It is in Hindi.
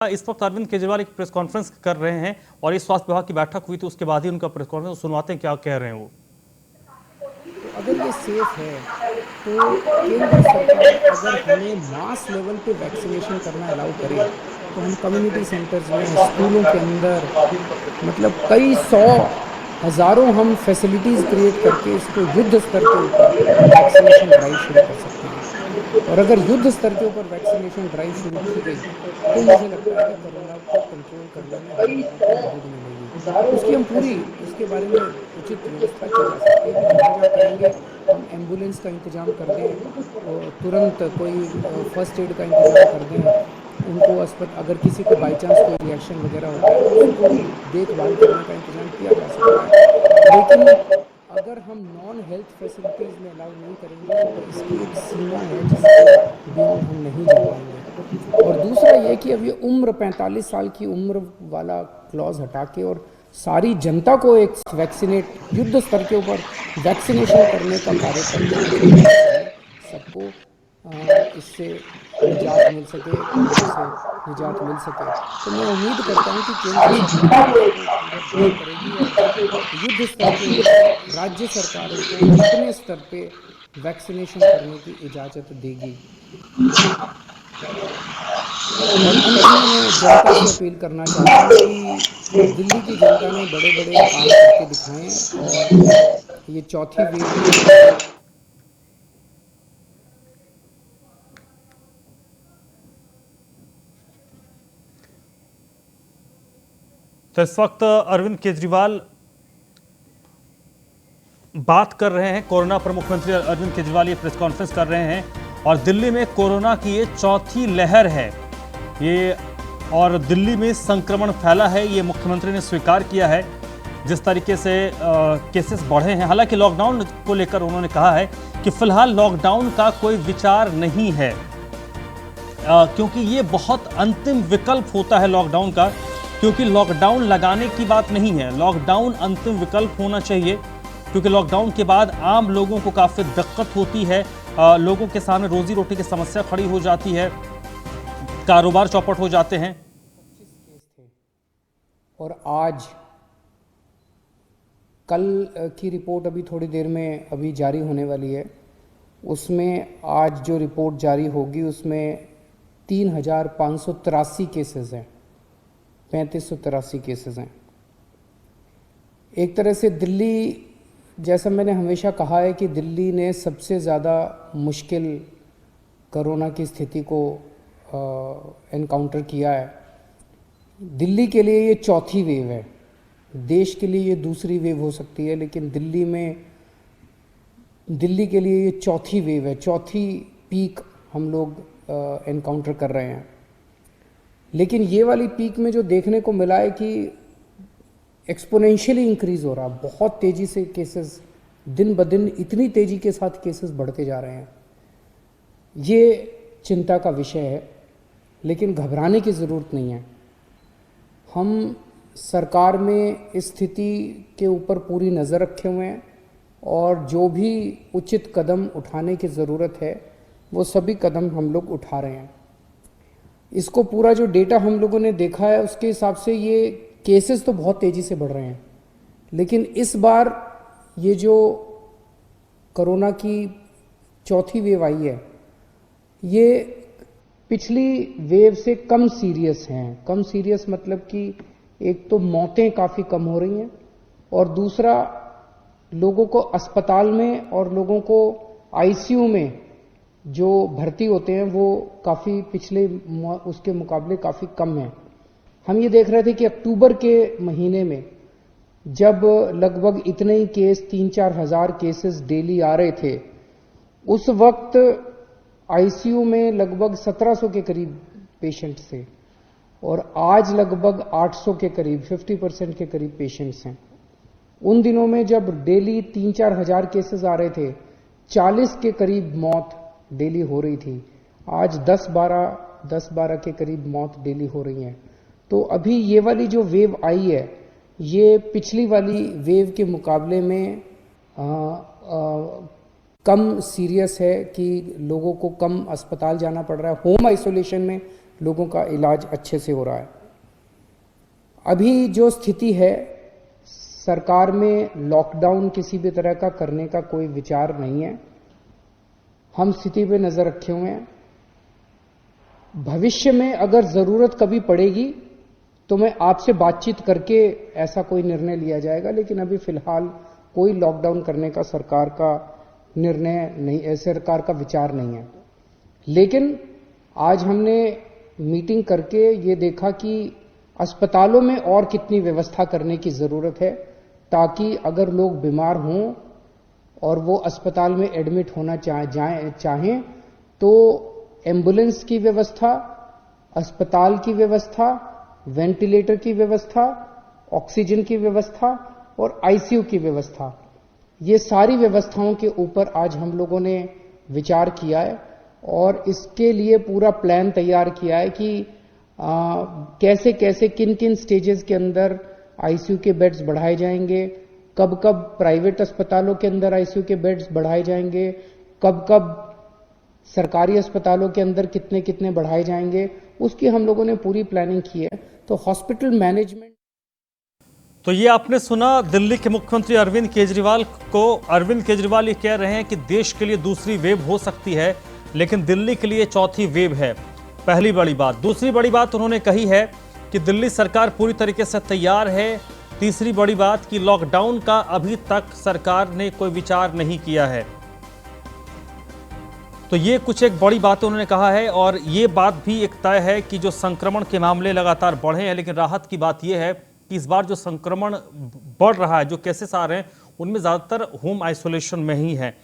इस वक्त अरविंद केजरीवाल एक प्रेस कॉन्फ्रेंस कर रहे हैं और इस स्वास्थ्य विभाग की बैठक हुई थी, उसके बाद ही उनका प्रेस कॉन्फ्रेंस सुनवाते हैं क्या कह रहे हैं वो। तो अगर ये सेफ है तो केंद्र सरकार अगर हमें मास लेवल पे वैक्सीनेशन करना अलाउ करे तो हम कम्युनिटी सेंटर्स में, स्कूलों के अंदर, मतलब कई सौ हज़ारों हम फैसिलिटीज़ क्रिएट करके इसको युद्ध स्तर के ऊपर वैक्सीनेशन ड्राइव शुरू कर सकते हैं। और अगर युद्ध स्तर के ऊपर वैक्सीनेशन ड्राइव शुरू की गई तो मुझे लगता है कि कोरोना को कंट्रोल करने में हम लोगों को मदद मिलेगी। उसकी हम पूरी उसके बारे में उचित व्यवस्था की जा सकती है कि जहाँ जहाँ करेंगे हम एम्बुलेंस का इंतज़ाम कर दें और तुरंत कोई फर्स्ट एड का इंतज़ाम कर दें उनको। अगर किसी को बाई चांस कोई रिएक्शन वगैरह होता है तो उसको देखभाल करने का इंतज़ाम किया जा सकता है। लेकिन अगर हम नॉन हेल्थ फैसिलिटीज़ में अलाउ नहीं करेंगे तो इसकी एक सीमा है जिसके बियॉन्ड हम नहीं जा पाएंगे। और दूसरा ये कि अब ये उम्र 45 साल की उम्र वाला क्लॉज हटा के और सारी जनता को एक वैक्सीनेट युद्ध स्तर के ऊपर वैक्सीनेशन करने का कार्य करके मुझे लगता है हमें सबको इससे निजात मिल सके, कोरोना से निजात मिल सके। तो मैं उम्मीद करता हूं कि केंद्र सरकार इसको पूरा पूरा करेगी और युद्ध स्तर के ऊपर राज्य सरकारों को अपने स्तर पे वैक्सीनेशन करने की इजाज़त देगी। और अंत में मैं जनता से अपील करना चाहता हूं कि दिल्ली की जनता ने बड़े बड़े काम करके दिखाए हैं और ये चौथी वेव में तो इस वक्त अरविंद केजरीवाल बात कर रहे हैं, कोरोना पर मुख्यमंत्री अरविंद केजरीवाल ये प्रेस कॉन्फ्रेंस कर रहे हैं और दिल्ली में कोरोना की ये चौथी लहर है ये, और दिल्ली में संक्रमण फैला है ये मुख्यमंत्री ने स्वीकार किया है। जिस तरीके से केसेस बढ़े हैं, हालांकि लॉकडाउन को लेकर उन्होंने कहा है कि फिलहाल लॉकडाउन का कोई विचार नहीं है, क्योंकि ये बहुत अंतिम विकल्प होता है लॉकडाउन का, क्योंकि लॉकडाउन लगाने की बात नहीं है, लॉकडाउन अंतिम विकल्प होना चाहिए, क्योंकि लॉकडाउन के बाद आम लोगों को काफ़ी दिक्कत होती है, लोगों के सामने रोजी रोटी की समस्या खड़ी हो जाती है, कारोबार चौपट हो जाते हैं। 25 केस थे और आज कल की रिपोर्ट अभी थोड़ी देर में अभी जारी होने वाली है। उसमें आज जो रिपोर्ट जारी होगी उसमें 3,583 केसेस हैं, 3,583 केसेस हैं। एक तरह से दिल्ली, जैसा मैंने हमेशा कहा है कि दिल्ली ने सबसे ज़्यादा मुश्किल कोरोना की स्थिति को एनकाउंटर किया है। दिल्ली के लिए ये चौथी वेव है, देश के लिए ये दूसरी वेव हो सकती है, लेकिन दिल्ली के लिए ये चौथी वेव है, चौथी पीक हम लोग एनकाउंटर कर रहे हैं। लेकिन ये वाली पीक में जो देखने को मिला है कि एक्सपोनेंशियली इंक्रीज हो रहा, बहुत तेज़ी से केसेस दिन ब दिन इतनी तेज़ी के साथ केसेस बढ़ते जा रहे हैं। ये चिंता का विषय है, लेकिन घबराने की ज़रूरत नहीं है। हम सरकार में इस स्थिति के ऊपर पूरी नज़र रखे हुए हैं और जो भी उचित कदम उठाने की ज़रूरत है वो सभी कदम हम लोग उठा रहे हैं। इसको पूरा जो डेटा हम लोगों ने देखा है उसके हिसाब से ये केसेस तो बहुत तेज़ी से बढ़ रहे हैं, लेकिन इस बार ये जो कोरोना की चौथी वेव आई है ये पिछली वेव से कम सीरियस हैं। कम सीरियस मतलब कि एक तो मौतें काफ़ी कम हो रही हैं और दूसरा लोगों को अस्पताल में और लोगों को आईसीयू में जो भर्ती होते हैं वो काफ़ी पिछले उसके मुकाबले काफ़ी कम हैं। हम ये देख रहे थे कि अक्टूबर के महीने में जब लगभग इतने ही केस 3-4 हज़ार केसेस डेली आ रहे थे, उस वक्त आईसीयू में लगभग 1700 के करीब पेशेंट्स थे और आज लगभग 800 के करीब 50% के करीब पेशेंट्स हैं। उन दिनों में जब डेली 3-4 हज़ार केसेस आ रहे थे, 40 के करीब मौत डेली हो रही थी। आज 10-12 के करीब मौत डेली हो रही हैं। तो अभी ये वाली जो वेव आई है ये पिछली वाली वेव के मुकाबले में कम सीरियस है कि लोगों को कम अस्पताल जाना पड़ रहा है, होम आइसोलेशन में लोगों का इलाज अच्छे से हो रहा है। अभी जो स्थिति है, सरकार में लॉकडाउन किसी भी तरह का करने का कोई विचार नहीं है। हम स्थिति पे नजर रखे हुए हैं। भविष्य में अगर जरूरत कभी पड़ेगी तो मैं आपसे बातचीत करके ऐसा कोई निर्णय लिया जाएगा, लेकिन अभी फिलहाल कोई लॉकडाउन करने का सरकार का निर्णय नहीं, सरकार का विचार नहीं है। लेकिन आज हमने मीटिंग करके ये देखा कि अस्पतालों में और कितनी व्यवस्था करने की जरूरत है, ताकि अगर लोग बीमार हों और वो अस्पताल में एडमिट होना चाहें तो एम्बुलेंस की व्यवस्था, अस्पताल की व्यवस्था, वेंटिलेटर की व्यवस्था, ऑक्सीजन की व्यवस्था और आईसीयू की व्यवस्था, ये सारी व्यवस्थाओं के ऊपर आज हम लोगों ने विचार किया है और इसके लिए पूरा प्लान तैयार किया है कि कैसे कैसे किन किन स्टेजेस के अंदर आईसीयू के बेड्स बढ़ाए जाएंगे, कब कब प्राइवेट अस्पतालों के अंदर आईसीयू के बेड्स बढ़ाए जाएंगे, कब कब सरकारी अस्पतालों के अंदर कितने कितने बढ़ाए जाएंगे, उसकी हम लोगों ने पूरी प्लानिंग की है। तो हॉस्पिटल मैनेजमेंट। तो ये आपने सुना दिल्ली के मुख्यमंत्री अरविंद केजरीवाल को। अरविंद केजरीवाल ये कह रहे हैं कि देश के लिए दूसरी वेव हो सकती है, लेकिन दिल्ली के लिए चौथी वेव है। पहली बड़ी बात। दूसरी बड़ी बात उन्होंने कही है कि दिल्ली सरकार पूरी तरीके से तैयार है। तीसरी बड़ी बात कि लॉकडाउन का अभी तक सरकार ने कोई विचार नहीं किया है। तो ये कुछ एक बड़ी बात उन्होंने कहा है और ये बात भी एक तय है कि जो संक्रमण के मामले लगातार बढ़े हैं, लेकिन राहत की बात यह है कि इस बार जो संक्रमण बढ़ रहा है, जो केसेस आ रहे हैं, उनमें ज़्यादातर होम आइसोलेशन में ही है।